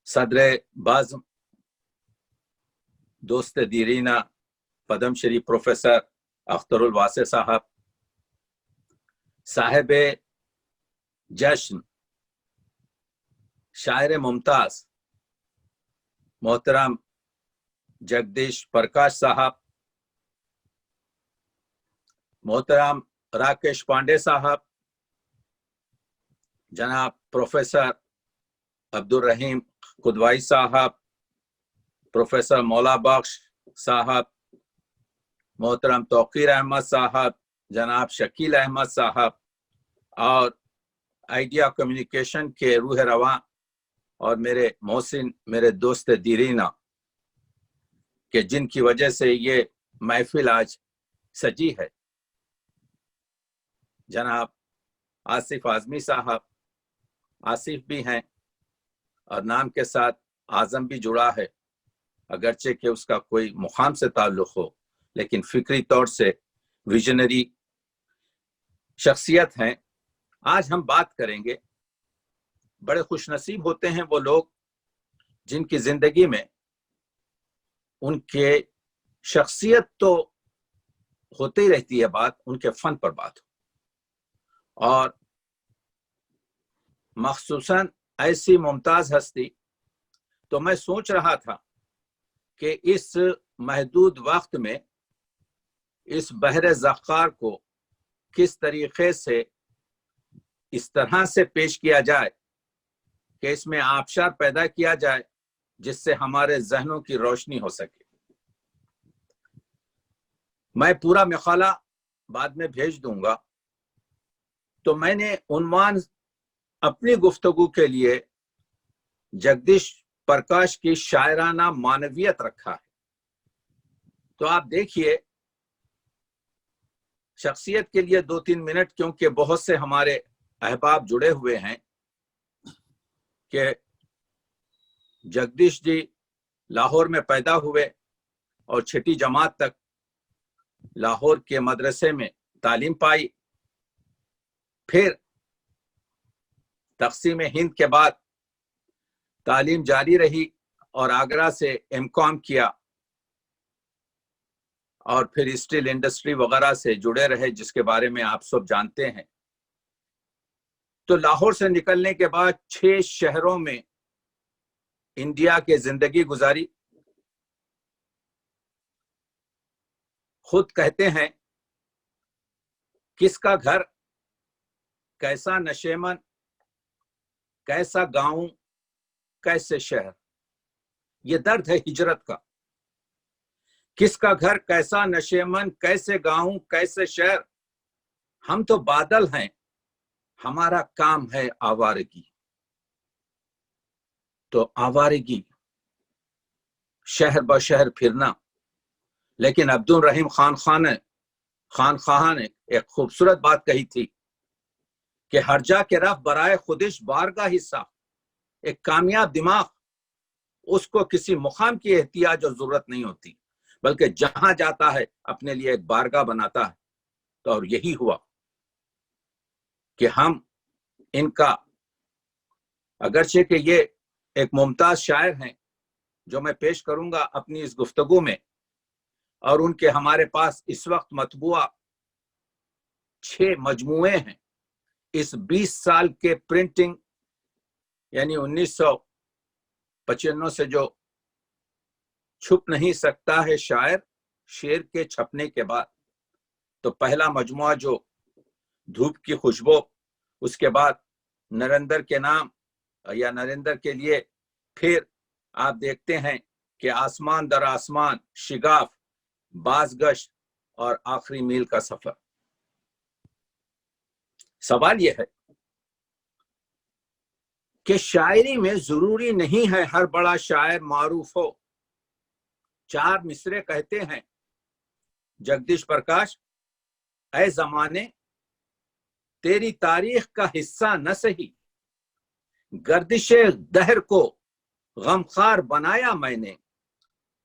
صدر بزم دوست دیرینہ پدم شری پروفیسر اختر الواسع صاحب، صاحب جشن شاعر ممتاز محترم جگدیش پرکاش صاحب، محترم راکیش پانڈے صاحب، جناب پروفیسر عبدالرحیم قدوائی صاحب، پروفیسر مولا بخش صاحب، محترم توقیر احمد صاحب، جناب شکیل احمد صاحب، اور آئیڈیا کمیونیکیشن کے روح رواں اور میرے محسن، میرے دوست دیرینہ کہ جن کی وجہ سے یہ محفل آج سجی ہے، جناب آصف اعظمی صاحب، آصف بھی ہیں اور نام کے ساتھ اعظم بھی جڑا ہے، اگرچہ کہ اس کا کوئی مقام سے تعلق ہو، لیکن فکری طور سے ویژنری شخصیت ہیں۔ آج ہم بات کریں گے، بڑے خوش نصیب ہوتے ہیں وہ لوگ جن کی زندگی میں ان کے شخصیت تو ہوتے ہی رہتی ہے بات، ان کے فن پر بات ہو، اور مخصوصاً ایسی ممتاز ہستی۔ تو میں سوچ رہا تھا کہ اس محدود وقت میں اس بحر زخار کو کس طریقے سے اس طرح سے پیش کیا جائے کہ اس میں آبشار پیدا کیا جائے جس سے ہمارے ذہنوں کی روشنی ہو سکے۔ میں پورا مقالہ بعد میں بھیج دوں گا، تو میں نے عنوان اپنی گفتگو کے لیے جگدیش پرکاش کی شاعرانہ معنویت رکھا ہے۔ تو آپ دیکھیے، شخصیت کے لیے 2-3 منٹ، کیونکہ بہت سے ہمارے احباب جڑے ہوئے ہیں کہ جگدیش جی لاہور میں پیدا ہوئے اور 6ٹی جماعت تک لاہور کے مدرسے میں تعلیم پائی، پھر تقسیم ہند کے بعد تعلیم جاری رہی اور آگرہ سے ایم.کام کیا، اور پھر اسٹیل انڈسٹری وغیرہ سے جڑے رہے جس کے بارے میں آپ سب جانتے ہیں۔ تو لاہور سے نکلنے کے بعد 6 شہروں میں انڈیا کے زندگی گزاری۔ خود کہتے ہیں، کس کا گھر، کیسا نشیمن، کیسا گاؤں، کیسے شہر، یہ درد ہے ہجرت کا۔ کس کا گھر، کیسا نشیمن، کیسے گاؤں، کیسے شہر، ہم تو بادل ہیں، ہمارا کام ہے آوارگی۔ تو آوارگی، شہر بشہر پھرنا۔ لیکن عبدالرحیم خان نے ایک خوبصورت بات کہی تھی کہ ہر جا کے رفت برائے خودش بارگاہ حصہ۔ ایک کامیاب دماغ، اس کو کسی مقام کی احتیاج اور ضرورت نہیں ہوتی، بلکہ جہاں جاتا ہے اپنے لیے ایک بارگاہ بناتا ہے۔ تو اور یہی ہوا کہ ہم ان کا، اگرچہ کہ یہ ایک ممتاز شاعر ہیں جو میں پیش کروں گا اپنی اس گفتگو میں، اور ان کے ہمارے پاس اس وقت مطبوعہ 6 مجموعے ہیں۔ اس 20 سال کے پرنٹنگ، یعنی 1995 سے جو چھپ نہیں سکتا ہے شاعر، شعر کے چھپنے کے بعد، تو پہلا مجموعہ جو دھوپ کی خوشبو، اس کے بعد نریندر کے نام یا نریندر کے لیے، پھر آپ دیکھتے ہیں کہ آسمان در آسمان، شگاف، بازگشت، اور آخری میل کا سفر۔ سوال یہ ہے کہ شاعری میں ضروری نہیں ہے ہر بڑا شاعر معروف ہو۔ 4 مصرے کہتے ہیں جگدیش پرکاش، اے زمانے تیری تاریخ کا حصہ نہ سہی، گردش دہر کو غمخوار بنایا میں نے،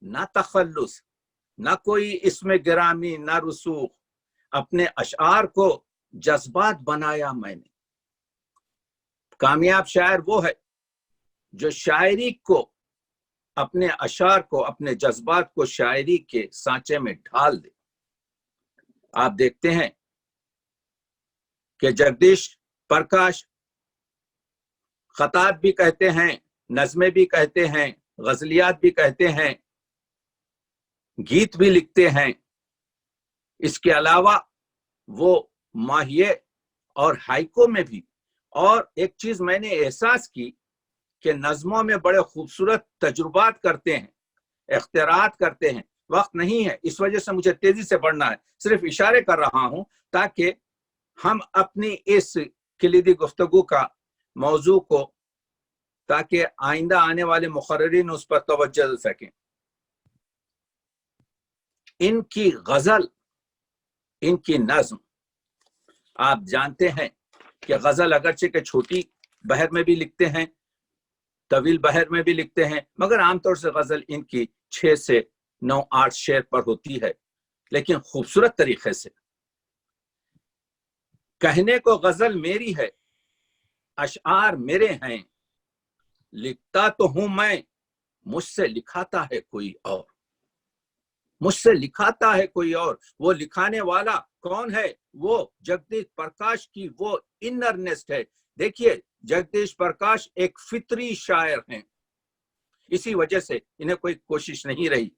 نہ تخلص، نہ کوئی اسم گرامی، نہ رسوخ، اپنے اشعار کو جذبات بنایا میں نے۔ کامیاب شاعر وہ ہے جو شاعری کو، اپنے اشعار کو، اپنے جذبات کو شاعری کے سانچے میں ڈھال دے۔ آپ دیکھتے ہیں کہ جگدیش پرکاش خطاب بھی کہتے ہیں، نظمیں بھی کہتے ہیں، غزلیات بھی کہتے ہیں، گیت بھی لکھتے ہیں۔ اس کے علاوہ وہ ماہیے اور ہائیکو میں بھی۔ اور ایک چیز میں نے احساس کی کہ نظموں میں بڑے خوبصورت تجربات کرتے ہیں، اختراعات کرتے ہیں۔ وقت نہیں ہے، اس وجہ سے مجھے تیزی سے پڑھنا ہے، صرف اشارے کر رہا ہوں تاکہ ہم اپنی اس کلیدی گفتگو کا موضوع کو، تاکہ آئندہ آنے والے مقررین اس پر توجہ دے سکیں۔ ان کی غزل، ان کی نظم، آپ جانتے ہیں کہ غزل اگرچہ کہ چھوٹی بحر میں بھی لکھتے ہیں، طویل بحر میں بھی لکھتے ہیں، مگر عام طور سے غزل ان کی 6 سے 9 8 شعر پر ہوتی ہے، لیکن خوبصورت طریقے سے۔ کہنے کو غزل میری ہے، اشعار میرے ہیں، لکھتا تو ہوں میں، مجھ سے لکھاتا ہے کوئی اور، مجھ سے لکھاتا ہے کوئی اور۔ وہ لکھانے والا کون ہے؟ وہ جگدیش پرکاش کی وہ انرنیسٹ ہے۔ دیکھیے، جگدیش پرکاش ایک فطری شاعر ہیں، اسی وجہ سے انہیں کوئی کوشش نہیں رہی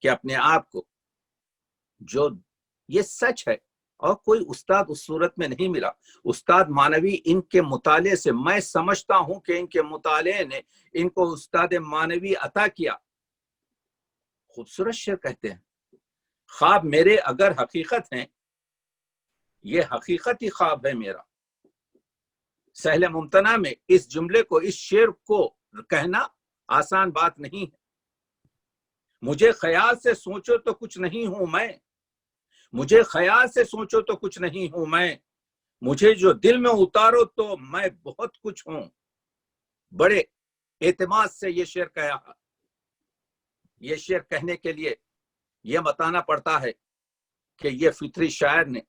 کہ اپنے آپ کو، جو یہ سچ ہے، اور کوئی استاد اس صورت میں نہیں ملا۔ استاد مانوی ان کے مطالعے سے، میں سمجھتا ہوں کہ ان کے مطالعے نے ان کو استاد مانوی عطا کیا۔ خوبصورت شعر کہتے ہیں، خواب میرے اگر حقیقت ہیں، یہ حقیقت ہی خواب ہے میرا۔ سہل ممتنع میں اس جملے کو، اس شعر کو کہنا آسان بات نہیں ہے۔ مجھے خیال سے سوچو تو کچھ نہیں ہوں میں، مجھے خیال سے سوچو تو کچھ نہیں ہوں میں، مجھے جو دل میں اتارو تو میں بہت کچھ ہوں۔ بڑے اعتماد سے یہ شعر کہا۔ یہ شعر کہنے کے لیے یہ بتانا پڑتا ہے کہ یہ فطری شاعر نے،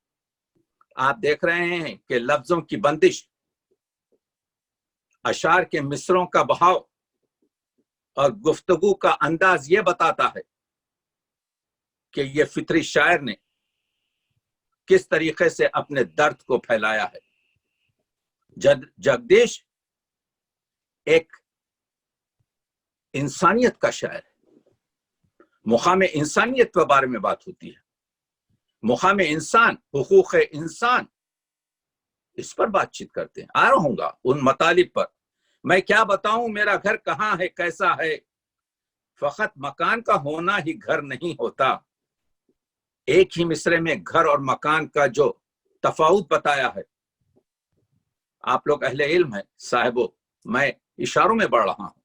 آپ دیکھ رہے ہیں کہ لفظوں کی بندش، اشعار کے مصروں کا بہاؤ اور گفتگو کا انداز یہ بتاتا ہے کہ یہ فطری شاعر نے کس طریقے سے اپنے درد کو پھیلایا ہے۔ جگدیش ایک انسانیت کا شاعر ہے۔ مقام انسانیت کے بارے میں بات ہوتی ہے، مقام انسان، حقوق انسان، اس پر بات چیت کرتے ہیں۔ آ رہا ہوں گا ان مطالب پر۔ میں کیا بتاؤں میرا گھر کہاں ہے، کیسا ہے، فقط مکان کا ہونا ہی گھر نہیں ہوتا۔ ایک ہی مصرے میں گھر اور مکان کا جو تفاوت بتایا ہے۔ آپ لوگ اہل علم ہیں صاحبو، میں اشاروں میں بڑھ رہا ہوں۔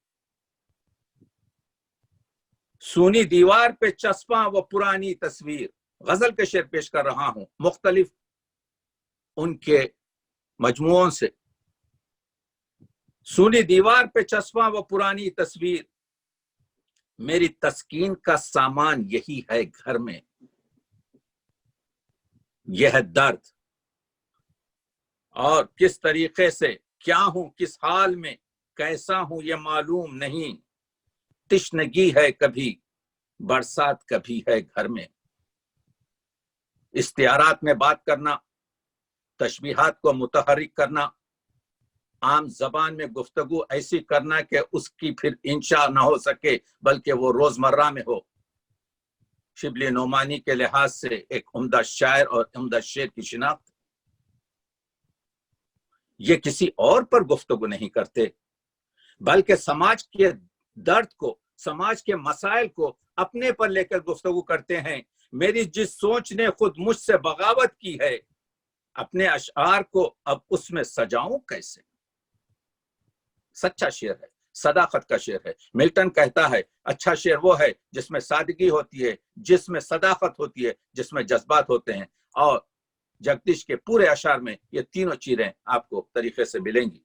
سونی دیوار پہ چسپاں وہ پرانی تصویر، غزل کے شعر پیش کر رہا ہوں مختلف ان کے مجموعوں سے۔ سونی دیوار پہ چسپاں وہ پرانی تصویر، میری تسکین کا سامان یہی ہے گھر میں، یہ ہے درد، اور کس طریقے سے کیا ہوں، کس حال میں کیسا ہوں یہ معلوم نہیں، تشنگی ہے کبھی، برسات کبھی ہے گھر میں۔ استعارات میں بات کرنا، تشبیہات کو متحرک کرنا، عام زبان میں گفتگو ایسی کرنا کہ اس کی پھر انشاء نہ ہو سکے بلکہ وہ روزمرہ میں ہو۔ شبلی نعمانی کے لحاظ سے ایک عمدہ شاعر اور عمدہ شعر کی شناخت۔ یہ کسی اور پر گفتگو نہیں کرتے بلکہ سماج کے درد کو، سماج کے مسائل کو اپنے پر لے کر گفتگو کرتے ہیں۔ میری جس سوچ نے خود مجھ سے بغاوت کی ہے، اپنے اشعار کو اب اس میں سجاؤں کیسے۔ سچا شعر ہے، صداقت کا شعر ہے۔ ملٹن کہتا ہے اچھا شعر وہ ہے جس میں سادگی ہوتی ہے، جس میں صداقت ہوتی ہے، جس میں جذبات ہوتے ہیں۔ اور جگدیش کے پورے اشعار میں یہ تینوں چیزیں آپ کو طریقے سے ملیں گی۔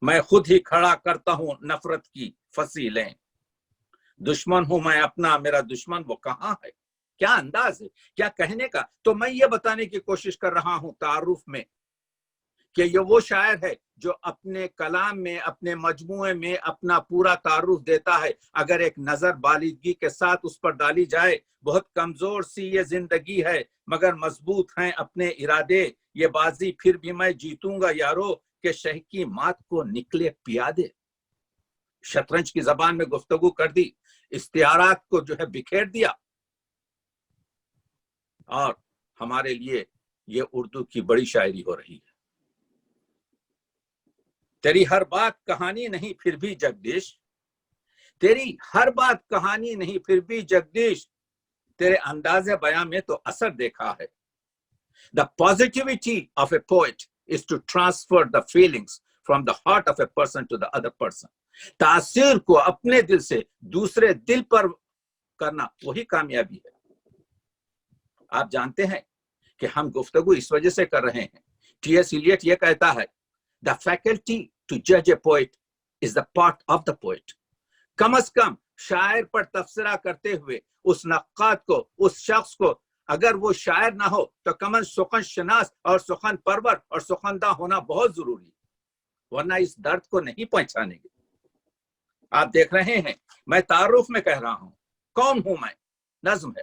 میں خود ہی کھڑا کرتا ہوں نفرت کی فصیلیں، دشمن ہوں میں اپنا، میرا دشمن وہ کہاں ہے۔ کیا انداز ہے، کیا کہنے کا۔ تو میں یہ بتانے کی کوشش کر رہا ہوں تعارف میں کہ یہ وہ شاعر ہے جو اپنے کلام میں، اپنے مجموعے میں اپنا پورا تعارف دیتا ہے. اگر ایک نظر بالغی کے ساتھ اس پر ڈالی جائے، بہت کمزور سی یہ زندگی ہے مگر مضبوط ہیں اپنے ارادے، یہ بازی پھر بھی میں جیتوں گا یارو، کہ شہ کی مات کو نکلے پیادے. شطرنج کی زبان میں گفتگو کر دی، استعارات کو جو ہے بکھیر دیا، اور ہمارے لیے یہ اردو کی بڑی شاعری ہو رہی ہے. تیری ہر بات کہانی نہیں پھر بھی جگدیش، تیری ہر بات کہانی نہیں پھر بھی جگدیش، تیرے انداز بیاں میں تو اثر دیکھا ہے. The positivity of a poet is to transfer the feelings from the heart of a person to the other person. تاثیر کو اپنے دل سے دوسرے دل پر کرنا وہی کامیابی ہے. آپ جانتے ہیں کہ ہم گفتگو اس وجہ سے کر رہے ہیں. ٹی ایس ایلیٹ یہ کہتا ہے the faculty to judge a poet is the part of the poet. کم از کم شاعر پر تبصرہ کرتے ہوئے اس نقاد کو، اس شخص کو، اگر وہ شاعر نہ ہو تو کم از سخن شناس اور سخن پرور اور سخندہ ہونا بہت ضروری ہے، ورنہ اس درد کو نہیں پہچانیں گے. آپ دیکھ رہے ہیں میں تعارف میں کہہ رہا ہوں، کون ہوں میں؟ نظم ہے.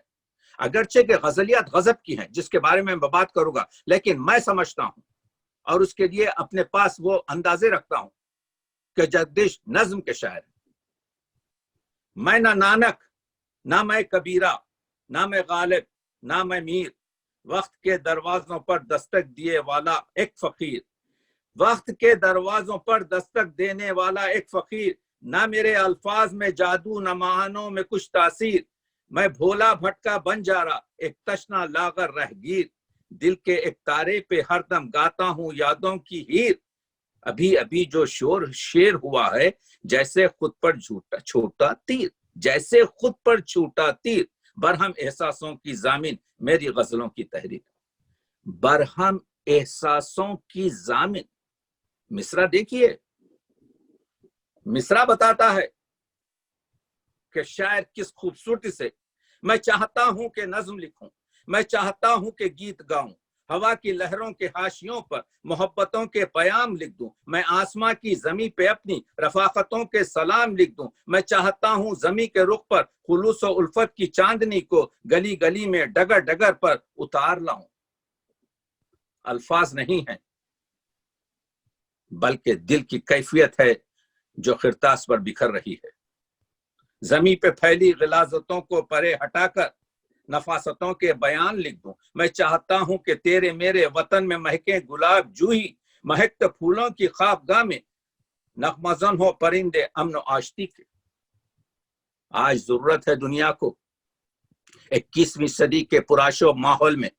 اگرچہ کہ غزلیات غضب کی ہیں جس کے بارے میں بات کروں گا، لیکن میں سمجھتا ہوں اور اس کے لیے اپنے پاس وہ اندازے رکھتا ہوں کہ جگدیش نظم کے شاعر ہیں. میں نہ نانک، نہ میں کبیرہ، نہ میں غالب، نہ میں میر، وقت کے دروازوں پر دستک دیے والا ایک فقیر، وقت کے دروازوں پر دستک دینے والا ایک فقیر، نہ میرے الفاظ میں جادو، نہ معنوں میں کچھ تاثیر، میں بھولا بھٹکا بن جا رہا ایک تشنا لاغر رہگیر، دل کے ایک تارے پہ ہر دم گاتا ہوں یادوں کی ہیر، ابھی ابھی جو شیر ہوا ہے جیسے خود پر چھوٹا تیر، جیسے خود پر چھوٹا تیر، برہم احساسوں کی ضامن میری غزلوں کی تحریر. برہم احساسوں کی ضامن، مصرع دیکھیے، مصرع بتاتا ہے کہ شاعر کس خوبصورتی سے، میں چاہتا ہوں کہ نظم لکھوں، میں چاہتا ہوں کہ گیت گاؤں، ہوا کی لہروں کے حاشیوں پر محبتوں کے پیام لکھ دوں، میں آسماں کی زمیں پہ اپنی رفاقتوں کے سلام لکھ دوں، میں چاہتا ہوں زمیں کے رخ پر خلوص و الفت کی چاندنی کو گلی گلی میں ڈگر ڈگر پر اتار لاؤں. الفاظ نہیں ہیں بلکہ دل کی کیفیت ہے جو خرطاس پر بکھر رہی ہے. زمیں پہ پھیلی غلاظتوں کو پرے ہٹا کر نفاستوں کے بیان لکھ دوں، میں چاہتا ہوں کہ تیرے میرے وطن میں مہکیں گلاب جوہی، مہکتے پھولوں کی خوابگاہ میں نغمہ زن ہو پرندے امن و آشتی کے. آج ضرورت ہے دنیا کو 21ویں صدی کے پرآشوب ماحول میں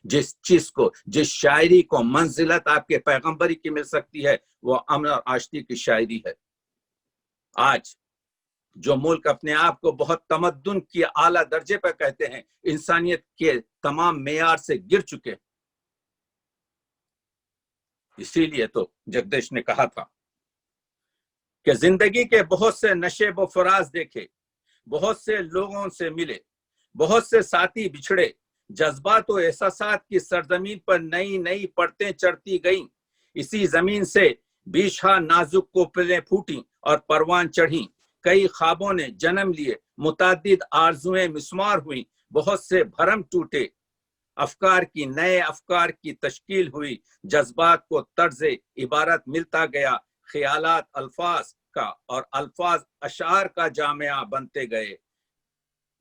جس چیز کو، جس شاعری کو منزلت آپ کے پیغمبری کی مل سکتی ہے، وہ امن اور آشتی کی شاعری ہے. آج جو ملک اپنے آپ کو بہت تمدن کی اعلیٰ درجے پر کہتے ہیں، انسانیت کے تمام معیار سے گر چکے. اسی لیے تو جگدیش نے کہا تھا کہ زندگی کے بہت سے نشیب و فراز دیکھے، بہت سے لوگوں سے ملے، بہت سے ساتھی بچھڑے، جذبات و احساسات کی سرزمین پر نئی نئی پرتیں چڑھتی گئیں. اسی زمین سے بیشہا نازک کوپلیں پھوٹیں اور پروان چڑھیں. کئی خوابوں نے جنم لیے، متعدد آرزویں مسمار ہوئیں، بہت سے بھرم ٹوٹے، افکار کی نئے افکار کی تشکیل ہوئی، جذبات کو طرز عبارت ملتا گیا، خیالات الفاظ کا اور الفاظ اشعار کا جامعہ بنتے گئے.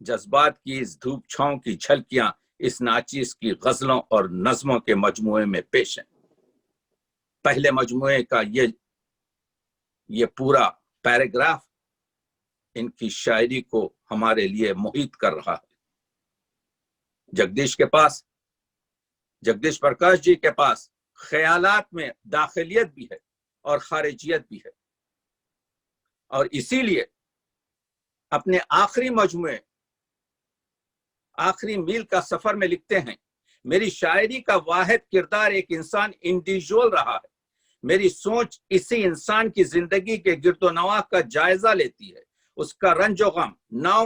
جذبات کی اس دھوپ چھاؤں کی جھلکیاں اس ناچیز کی غزلوں اور نظموں کے مجموعے میں پیش ہیں. پہلے مجموعے کا یہ پورا پیراگراف ان کی شاعری کو ہمارے لیے محیط کر رہا ہے. جگدیش کے پاس، جگدیش پرکاش جی کے پاس خیالات میں داخلیت بھی ہے اور خارجیت بھی ہے، اور اسی لیے اپنے آخری مجموعے آخری میل کا سفر میں لکھتے ہیں، میری شاعری کا واحد کردار ایک انسان انڈیویجول رہا ہے. میری سوچ اسی انسان کی زندگی کے گرد و نواح کا جائزہ لیتی ہے، اس کا رنج و غم، now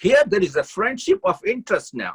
Here there is a friendship of interest now.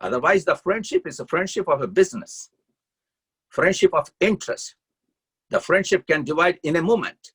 Otherwise the friendship is a friendship of a business, friendship of interest. The friendship can divide in a moment.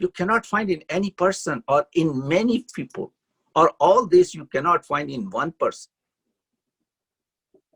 You cannot find in any person or in many people, or all this you cannot find in one person.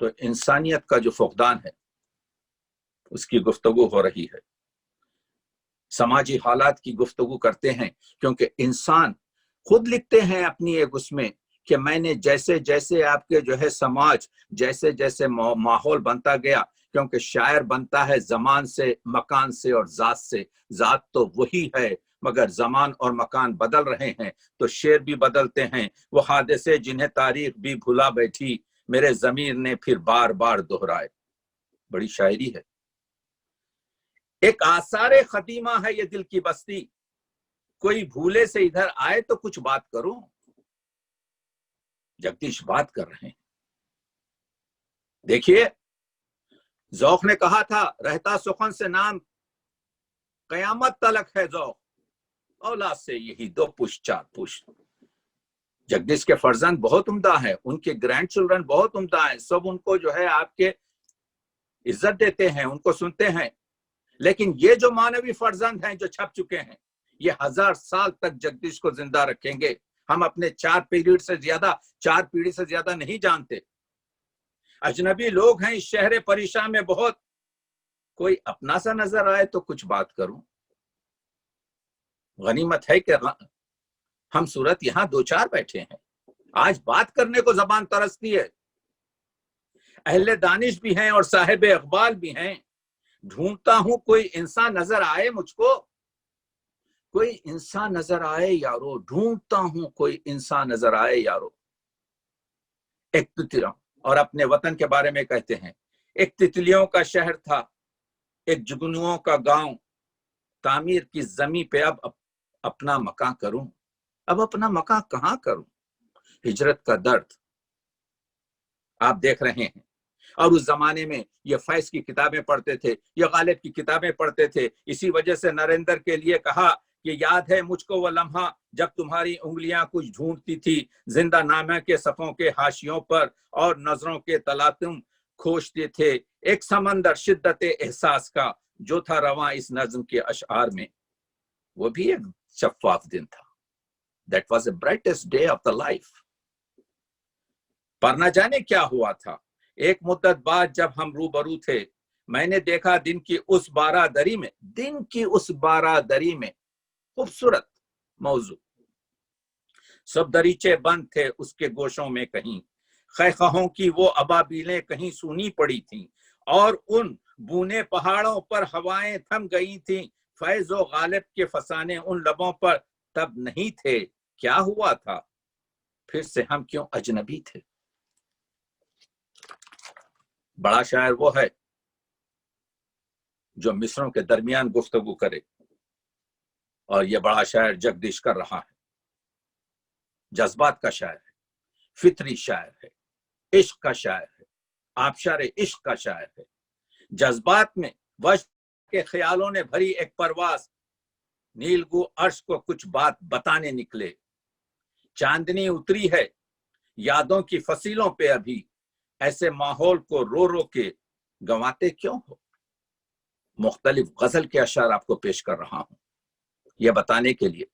تو انسانیت کا جو فقدان ہے اس کی گفتگو ہو رہی ہے، سماجی حالات کی گفتگو کرتے ہیں، کیونکہ انسان خود لکھتے ہیں اپنی ایک اس میں کہ میں نے جیسے جیسے آپ کے جو ہے سماج جیسے جیسے ماحول بنتا گیا، کیونکہ شاعر بنتا ہے زمان سے، مکان سے اور ذات سے، ذات تو وہی ہے مگر زمان اور مکان بدل رہے ہیں تو شعر بھی بدلتے ہیں۔ وہ حادثے جنہیں تاریخ بھی بھلا بیٹھی، میرے ضمیر نے پھر بار بار دہرائے۔ بڑی شاعری ہے، ایک آثار قدیمہ ہے یہ دل کی بستی، کوئی بھولے سے ادھر آئے تو کچھ بات کروں۔ جگدیش بات کر رہے ہیں۔ دیکھیے ذوق نے کہا تھا رہتا سخن سے نام قیامت تلک ہے ذوق، اولاد سے یہی 2 پشت 4 پشت۔ جگدیش کے فرزند بہت عمدہ ہیں، ان کے گرینڈ چلڈرن بہت عمدہ ہیں، سب ان کو جو ہے آپ کے عزت دیتے ہیں، ان کو سنتے ہیں، لیکن یہ جو مانوی فرزند ہیں جو چھپ چکے ہیں یہ 1000 سال تک جگدیش کو زندہ رکھیں گے۔ ہم اپنے 4 پیڑھی سے زیادہ نہیں جانتے۔ اجنبی لوگ ہیں اس شہر پریشان میں بہت، کوئی اپنا سا نظر آئے تو کچھ بات کروں۔ غنیمت ہے کہ ہم صورت یہاں 2-4 بیٹھے ہیں، آج بات کرنے کو زبان ترستی ہے، اہل دانش بھی ہیں اور صاحب اقبال بھی ہیں۔ ڈھونڈتا ہوں کوئی انسان نظر آئے مجھ کو، کوئی انسان نظر آئے یارو، ڈھونڈتا ہوں کوئی انسان نظر آئے یارو۔ ایک تتلیوں اور اپنے وطن کے بارے میں کہتے ہیں، ایک تتلیوں کا شہر تھا، ایک جگنوؤں کا گاؤں، تعمیر کی زمین پہ اب اپنا مکان کروں، اب اپنا مکان کہاں کروں۔ ہجرت کا درد آپ دیکھ رہے ہیں، اور اس زمانے میں یہ فیض کی کتابیں پڑھتے تھے، یہ غالب کی کتابیں پڑھتے تھے، اسی وجہ سے نریندر کے لیے کہا کہ یاد ہے مجھ کو وہ لمحہ جب تمہاری انگلیاں کچھ ڈھونڈتی تھی زندہ نامہ کے صفوں کے حاشیوں پر اور نظروں کے تلاطم کھوجتے تھے، ایک سمندر شدت احساس کا جو تھا رواں اس نظم کے اشعار میں۔ وہ بھی ایک شفاف دن تھا۔ That was the brightest day of the life۔ پر نہ جانے کیا ہوا تھا، ایک مدت بعد جب ہم روبرو تھے میں نے دیکھا دن کی اس بارہ دری میں خوبصورت موضوع، سب دریچے بند تھے اس کے گوشوں میں، کہیں خیخہوں کی وہ ابابیلیں کہیں سونی پڑی تھیں اور ان بونے پہاڑوں پر ہوائیں تھم گئی تھیں، فیض و غالب کے فسانے ان لبوں پر تب نہیں تھے۔ کیا ہوا تھا پھر سے ہم کیوں اجنبی تھے۔ بڑا شاعر وہ ہے جو مصروں کے درمیان گفتگو کرے، اور یہ بڑا شاعر جگدیش کر رہا ہے۔ جذبات کا شاعر ہے، فطری شاعر ہے، عشق کا شاعر ہے، آبشار عشق کا شاعر ہے۔ جذبات میں وجد کے خیالوں نے بھری ایک پرواز، نیلگو عرش کو کچھ بات بتانے نکلے۔ چاندنی اتری ہے یادوں کی فصیلوں پہ ابھی، ایسے ماحول کو رو رو کے گنواتے کیوں ہو۔ مختلف غزل کے اشعار آپ کو پیش کر رہا ہوں یہ بتانے کے لیے۔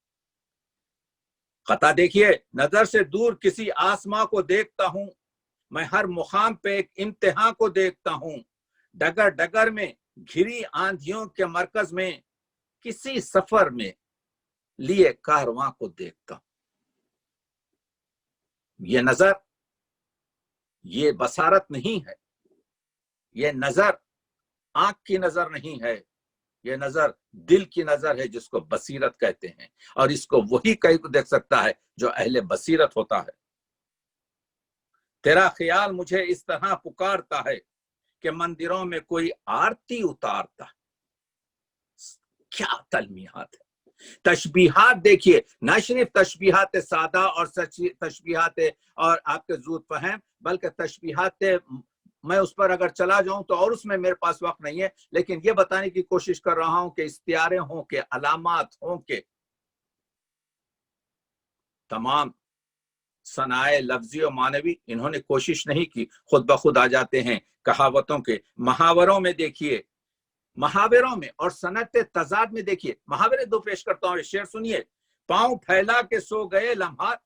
قطع دیکھیے، نظر سے دور کسی آسماں کو دیکھتا ہوں میں، ہر مقام پہ ایک امتحان کو دیکھتا ہوں، ڈگر ڈگر میں گھری آندھیوں کے مرکز میں کسی سفر میں لیے کارواں کو دیکھتا ہوں۔ یہ نظر، یہ بصارت نہیں ہے، یہ نظر آنکھ کی نظر نہیں ہے، یہ نظر دل کی نظر ہے جس کو بصیرت کہتے ہیں، اور اس کو وہی کہیں کو دیکھ سکتا ہے جو اہل بصیرت ہوتا ہے۔ تیرا خیال مجھے اس طرح پکارتا ہے کہ مندروں میں کوئی آرتی اتارتا ہے۔ کیا تلمیحات ہے، تشبیہات دیکھیے، نہ صرف تشبیہات سادہ اور تشبیہات اور آپ کے زود فہم، بلکہ تشبیہات میں اس پر اگر چلا جاؤں تو اور اس میں میرے پاس وقت نہیں ہے، لیکن یہ بتانے کی کوشش کر رہا ہوں کہ استعارے ہوں کہ علامات ہوں کہ تمام صنائع لفظی و معنوی انہوں نے کوشش نہیں کی، خود بخود آ جاتے ہیں۔ کہاوتوں کے محاوروں میں دیکھیے، محاوروں میں اور صنعت تضاد میں دیکھیے، محاورے 2 پیش کرتا ہوں، شعر سنیے۔ پاؤں پھیلا کے سو گئے لمحات،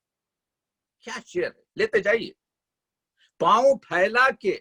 کیا شعر ہے، لیتے جائیے۔ پاؤں پھیلا کے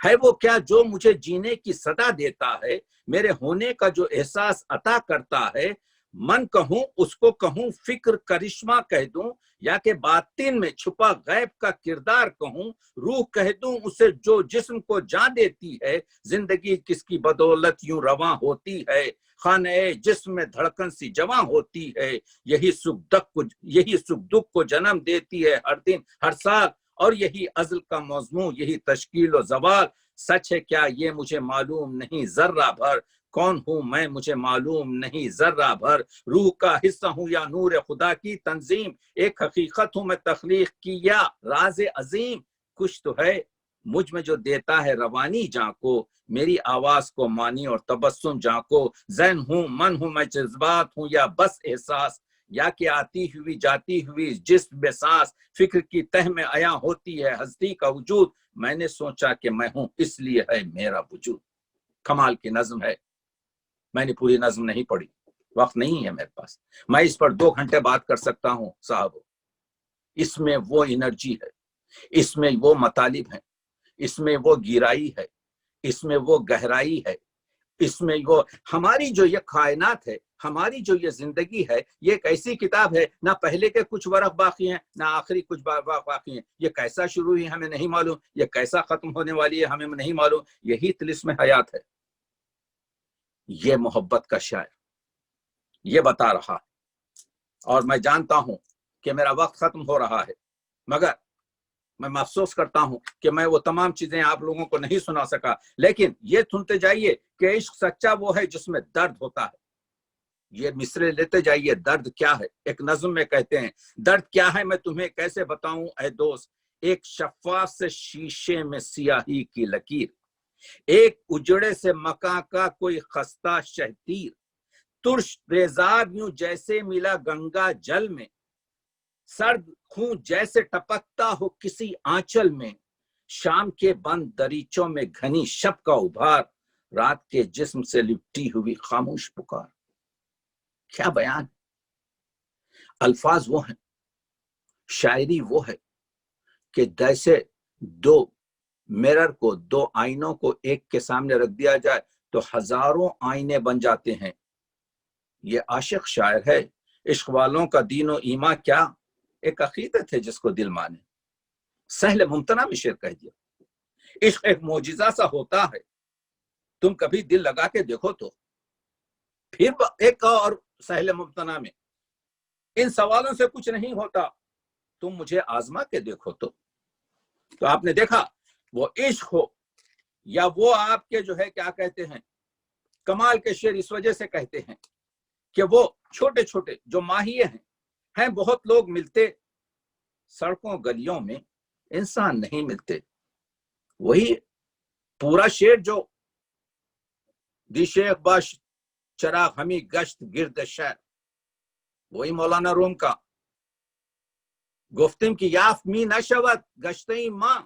ہے وہ کیا جو مجھے جینے کی صدا دیتا ہے، میرے ہونے کا جو احساس عطا کرتا ہے، من کہوں اس کو کہوں فکر کرشمہ کہہ دوں، یا کہ باطن میں چھپا غیب کا کردار کہوں، روح کہہ دوں اسے جو جسم کو جان دیتی ہے، زندگی کس کی بدولت یوں رواں ہوتی ہے، خانہ جسم میں دھڑکن سی جواں ہوتی ہے، یہی سکھ دکھ کو جنم دیتی ہے ہر دن ہر سال، اور یہی ازل کا موضوع، یہی تشکیل و زوال، سچ ہے کیا یہ مجھے معلوم نہیں ذرہ بھر، کون ہوں میں مجھے معلوم نہیں ذرہ بھر، روح کا حصہ ہوں یا نور خدا کی تنظیم، ایک حقیقت ہوں میں تخلیق کی یا راز عظیم، کچھ تو ہے مجھ میں جو دیتا ہے روانی جاں کو، میری آواز کو مانی اور تبسم جاں کو، ذہن ہوں من ہوں میں جذبات ہوں یا بس احساس، یا کہ آتی ہوئی جاتی ہوئی جسم بے سانس، فکر کی تہ میں عیاں ہوتی ہے ہستی کا وجود، میں نے سوچا کہ میں ہوں اس لیے ہے میرا وجود۔ کمال کی نظم ہے، میں نے پوری نظم نہیں پڑھی، وقت نہیں ہے میرے پاس، میں اس پر 2 گھنٹے بات کر سکتا ہوں صاحب۔ اس میں وہ انرجی ہے، اس میں وہ مطالب ہیں، اس میں وہ گہرائی ہے، اس میں وہ گہرائی ہے، اس میں وہ ہماری جو یہ کائنات ہے، ہماری جو یہ زندگی ہے، یہ ایک ایسی کتاب ہے، نہ پہلے کے کچھ ورق باقی ہیں نہ آخری کچھ ورق باقی ہیں، یہ کیسا شروع ہوئی ہمیں نہیں معلوم، یہ کیسا ختم ہونے والی ہے ہمیں نہیں معلوم، یہی طلسم حیات ہے۔ یہ محبت کا شاعر یہ بتا رہا ہے، اور میں جانتا ہوں کہ میرا وقت ختم ہو رہا ہے، مگر میں افسوس کرتا ہوں کہ میں وہ تمام چیزیں آپ لوگوں کو نہیں سنا سکا، لیکن یہ سنتے جائیے کہ عشق سچا وہ ہے جس میں درد ہوتا ہے، یہ مصرے لیتے جائیے، درد کیا ہے، ایک نظم میں کہتے ہیں درد کیا ہے میں تمہیں کیسے بتاؤں اے دوست، ایک شفاف سے شیشے میں سیاہی کی لکیر، ایک اجڑے سے مکاں کا کوئی خستہ شہتیر، ترش ریزاب یوں جیسے ملا گنگا جل میں، سرد خون جیسے ٹپکتا ہو کسی آنچل میں، شام کے بند دریچوں میں گھنی شب کا ابھار، رات کے جسم سے لپٹی ہوئی خاموش پکار۔ کیا بیان، الفاظ وہ ہیں، شاعری وہ ہے کہ جیسے 2 میرر کو، 2 آئینوں کو ایک کے سامنے رکھ دیا جائے تو ہزاروں آئینے بن جاتے ہیں۔ یہ عاشق شاعر ہے، عشق والوں کا دین و ایمان کیا، ایک عقیدت ہے جس کو دل مانے، سہل ممتنع میں شعر کہہ دیا۔ عشق ایک معجزہ سا ہوتا ہے، تم کبھی دل لگا کے دیکھو تو، پھر ایک اور سہل ممتنع میں، ان سوالوں سے کچھ نہیں ہوتا، تم مجھے آزما کے دیکھو تو آپ نے دیکھا وہ عشق ہو یا وہ آپ کے جو ہے کیا کہتے ہیں کمال کے شعر اس وجہ سے کہتے ہیں کہ وہ چھوٹے چھوٹے جو ماہیے ہیں بہت لوگ ملتے سڑکوں گلیوں میں، انسان نہیں ملتے، وہی پورا شعر جو دی شیخ باش چراغ ہمی گشت گرد شہر، وہی مولانا روم کا گفتم کی یاف می نشوت گشتیں ماں،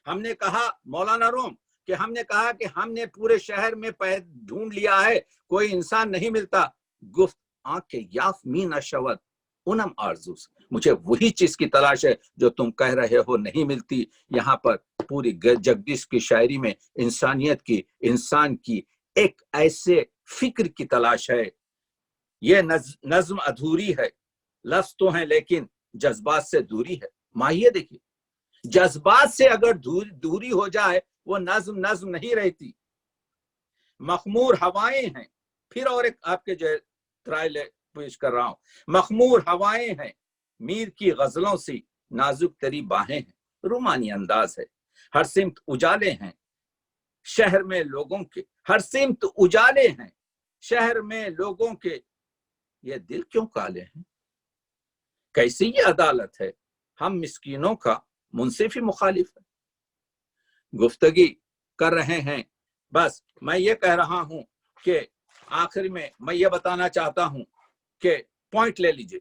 ہم نے کہا مولانا روم کہ ہم نے کہا کہ ہم نے پورے شہر میں ڈھونڈ لیا ہے کوئی انسان نہیں ملتا، گفت آنکھ کے یاف می نشوت انم آرزوز، مجھے وہی چیز کی تلاش ہے جو تم کہہ رہے ہو نہیں ملتی۔ یہاں پر پوری جگدیش کی شاعری میں انسانیت کی، انسان کی ایک ایسے فکر کی تلاش ہے۔ یہ نظم ادھوری ہے، لفظ تو ہیں لیکن جذبات سے دوری ہے۔ ماہیے دیکھیے، جذبات سے اگر دوری ہو جائے وہ نظم نہیں رہتی۔ مخمور ہوائیں ہیں، پھر اور ایک آپ کے جو ٹرائل پیش کر رہا ہوں، مخمور ہوائیں ہیں میر کی غزلوں سی نازک تری باہیں ہیں، رومانی انداز ہے، ہر سمت اجالے ہیں شہر میں لوگوں کے، ہر سمت اجالے ہیں شہر میں لوگوں کے، یہ دل کیوں کالے ہیں، کیسی یہ عدالت ہے، ہم مسکینوں کا منصفی مخالف ہے۔ گفتگی کر رہے ہیں، بس میں یہ کہہ رہا ہوں کہ آخر میں میں یہ بتانا چاہتا ہوں کہ پوائنٹ لے لیجئے،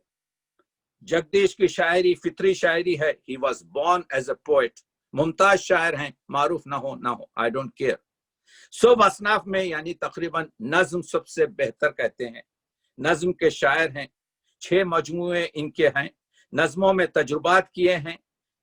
جگدیش کی شاعری فطری شاعری ہے، he was born as a poet، ممتاز شاعر ہیں، معروف نہ ہو I don't care۔ 100 اصناف میں یعنی تقریباً نظم سب سے بہتر کہتے ہیں، نظم کے شاعر ہیں، 6 مجموعے ان کے ہیں، نظموں میں تجربات کیے ہیں،